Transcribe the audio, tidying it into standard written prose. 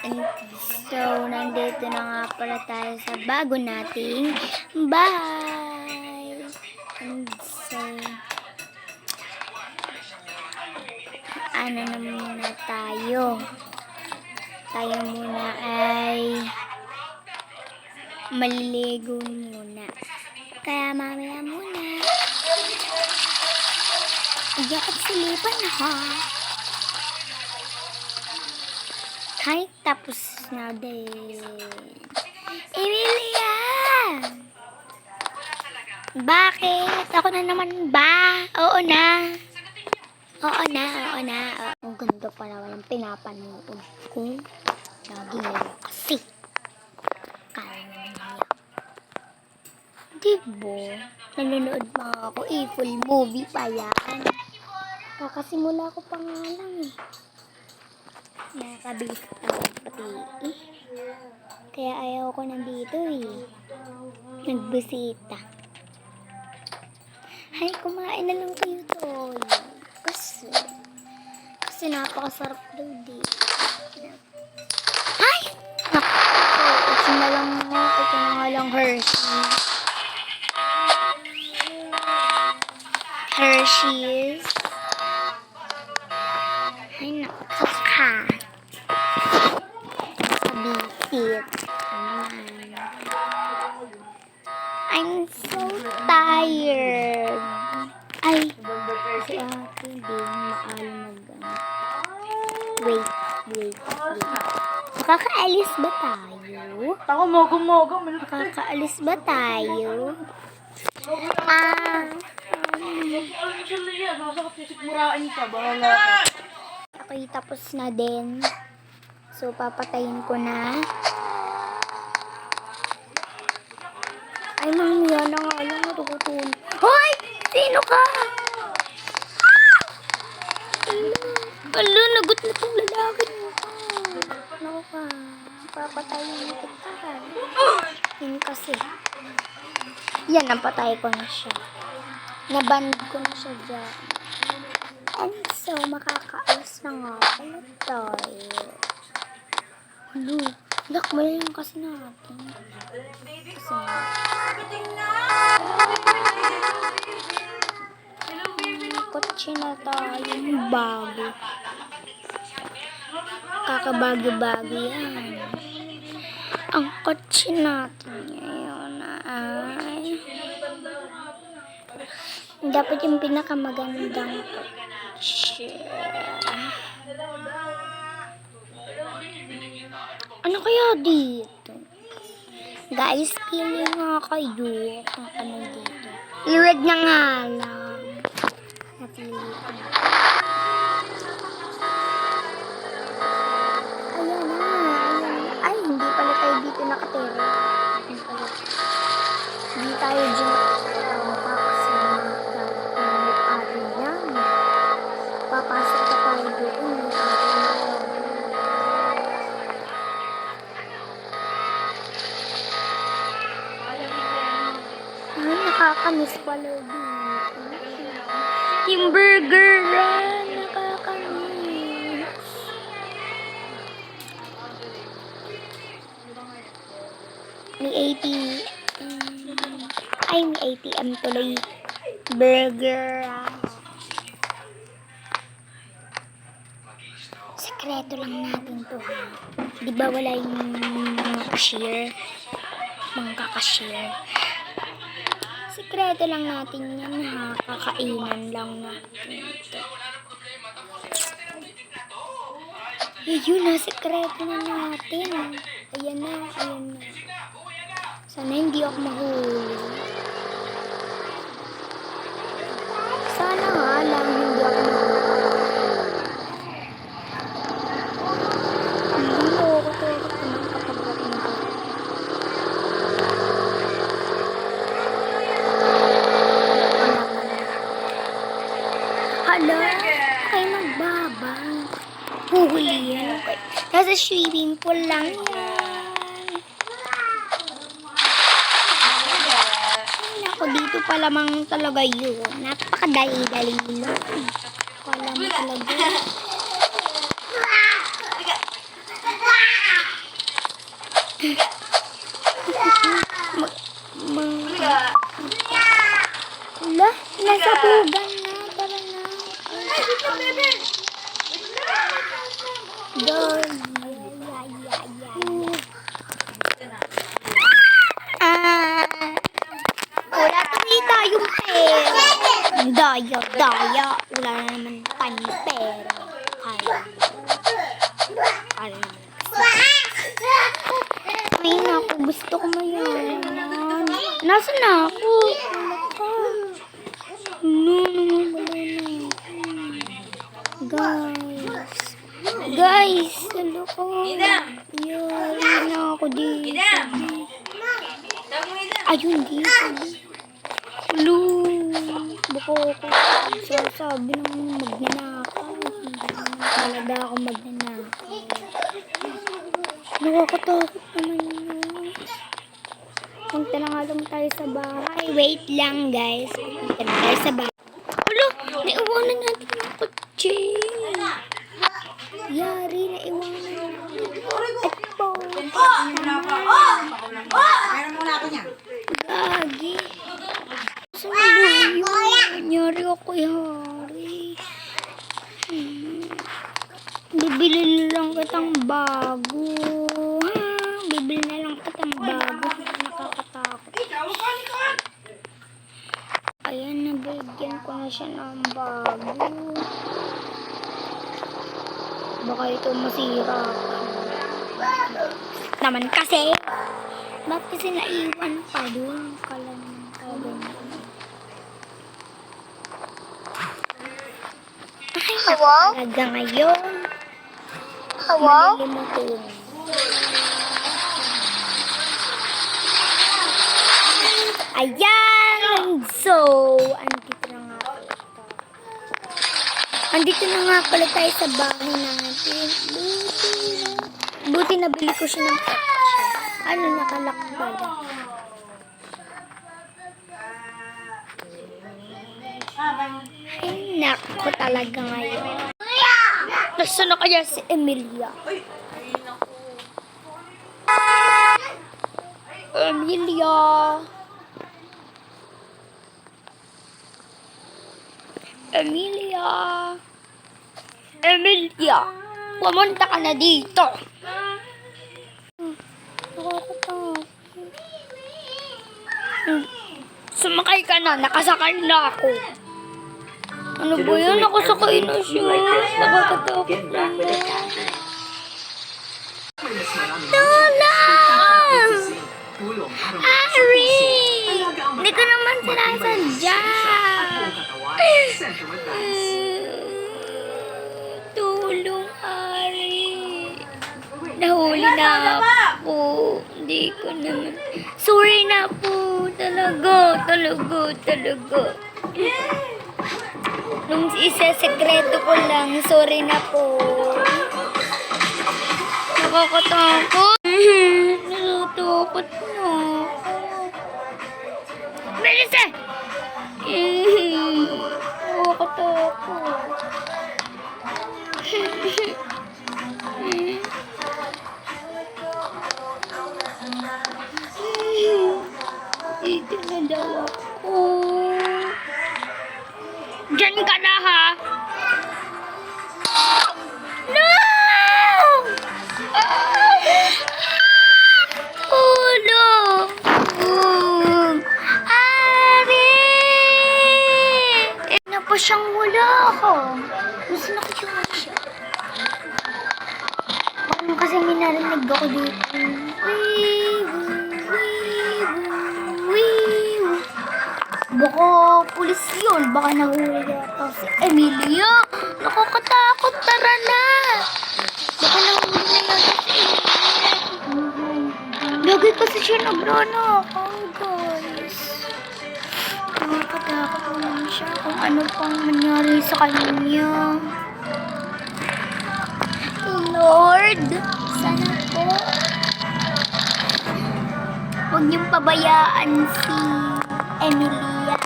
And so, nandito na nga pala tayo sa bago nating bahay. And so, ano na muna tayo? Tayo muna ay maliligo muna. Kaya mamaya muna. Iyak silipan ha. Ay, tapos na din. Emilia! Bakit? Ako na naman ba? Oo na. Oo na, oo na. Ang ganda pala walang pinapanood ko. Lagi nila kasi. Kaya naman niya. Diba? Nanonood pa ako. Full movie pa yan. Kakasimula ko pa nga lang eh. Nakakabilis pa pati eh. Kaya ayaw ko nandito eh. Nagbisita. Hay, kumain na lang kayo to. Kasi napakasarap daw di. Ay! Naku! Ito na lang nga. Ito na nga lang Hershey's. Ay, naku ka. Bisit. I'm so tired. Ay, si ate hindi maalam Wait. Makakaalis ba tayo? Ako, mogo. Makakaalis ba tayo? Ako'y tapos na din. So, papatayin ko na. Ay, mamaya na nga lang natutulog. Hoy! Sino ka? Ala, nagot na itong lalaki mo. Naku ka. Papatayin kita. Yun kasi. Yan, napatay ko na siya. Naband ko na siya dyan. And so, makakaalis na nga pala tayo. Ano? Lakmalayan kasi natin. Kasi kotse na tayo. Bago. Kakabago-bago yan. Ang kotse natin ngayon ay dapat yung pinakamagandang kotse. Ano kaya dito? Guys, pili nga kayo kung ano dito. I-read na nga lang. Napili ko. Ayan na. Ay, hindi pala tayo dito nakatira. Hindi tayo dyan papasok na tayo dito. Ay, nakakamiss pala dito. Yung burger run, nakakamiss. May ATM tuloy. Burger run. Sekreto lang natin to ha. Di ba wala yung mga cashier? Mga kakashier. Sekreto lang natin yan ha. Kakainan lang natin ito. Ayun na, sekreto na natin. Ayan na. Sana hindi ako mahuli. Sana nga lang hindi ako mahuli. Hala, ay magbabang. Huli yan. Nasa swimming pool lang yan. Ay, naku, dito pa lamang talaga yun. Napakadali-dali lang. Kala mo talaga. Guys. Wala tuloy tayong pera. Ang daya. Wala na naman tayong pera. Kala naman. Ay, naku. Gusto ko mayaman. Nasaan na ako? Guys, ano ko? Yari na ako dito. Ayun, dito. Baka ako sasabi ng magnanakaw. Talaga ako magnanakaw. Nakakatakot naman yun. Punta na nga lang tayo sa bahay. Wait lang, guys. Punta na tayo sa bahay. Alo, naiwanan natin yung kotse. Yari, naiwanan natin. Ito. Meron muna ako niya. Gagi. Saan ba yun? Yari ako, yari. Bibili na lang kitang bago. Bibili na lang kitang bago. Nakakatakot. Ayan, nabigyan ko na siya ng bago. Baka ito masira. Naman kasi. Bakit kasi naiwan pa doon? Kalang. Ay, talaga ngayon. Malilimutin. Ayan! So, andito na nga pala tayo sa bahay natin. Buti nabili ko siya ng kotse. Ano, nakalak pala. Ay, naku talaga ngayon. Nasaan na kaya si Emilia? Emilia, pumunta ka na dito. Sumakay ka na, nakasakay na ako. Ano ba yun? Nakasakay na siya. Nakakatakot naman. Tulong! Ari! Hindi ko naman sinasadya. Tulong, Ari. Nahuli na ako. Hindi ko naman. Sorry na po. Talaga. Nung isa-sekreto ko lang. Sorry na po. Nakakatakot. Natatakot na ako. Bilis eh! Nakakatakot. Dito na daw ako. Diyan ka na ha. No! Ari! Na pa siyang wala ako. Gusto na ko siya wala siya. Parang kasi may narinig ako dito. Baka pulis yun. Baka nahuli ako si Emilia. Nakakatakot. Tara na. Baka nahuli na yata si Emilia. Lagi kasi siya nagrana ako, guys. Nakakatakot naman siya kung ano pang nangyari sa kanya. Lord, sana po huwag niyong pabayaan si Emilia.